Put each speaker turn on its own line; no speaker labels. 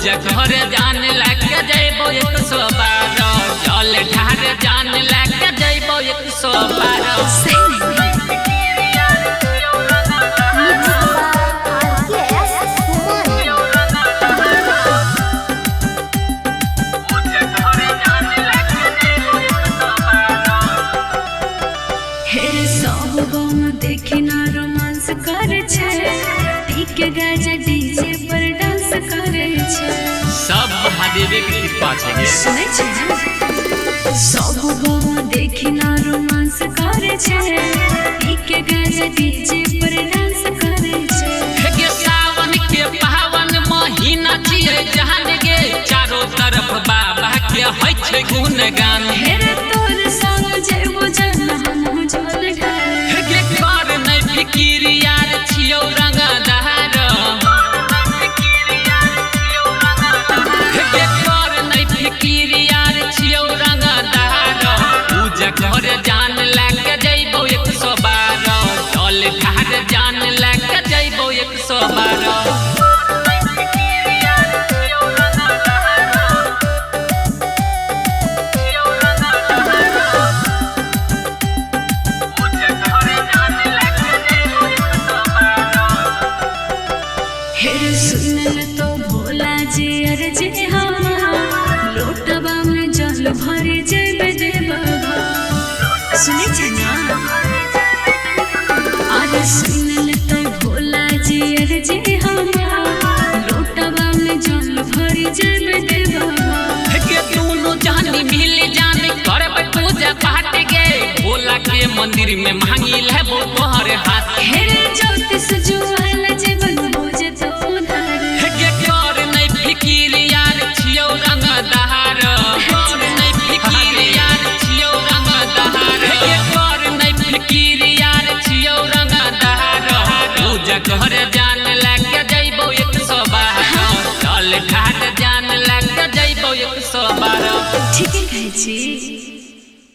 पूजा घर जान लेके जइबो 112 जल ढार जान लेके जइबो 112
रोमांस करे छे पीके गाजा डीजे पर डांस करे छे
सब महादेव की कृपा छे
सुने छे सब गाँव देखी ना रोमांस करे छे पीके गाजा डीजे पर डांस करे छे
हे सावन के पावन महीना छिए जहान गे चारों तरफ बाबा के होय छे गुणगान
हे रे तोर संग जेबो जन हम जल ढार
हे कर नै फिकिर यार छियो रंगदार हे कर नै फिकिर यार छियो रंगदार पूजा घर जान लेके जइबो 112 जल ढार जान लेके जइबो 112
सुनल तो भोला जी अर्जी हम लोटबा में जल भरे जेबे देबा सुने छे ना अरे सुनल तो भोला जी अर्जी हम लोटबा में जल भरे जेबे देबा
के दोनों जानी मिल जाने करब पूजा पाठ गे भोला के मंदिर में मांगी लेबो तोहर हाथ
हे रे ज्योतिष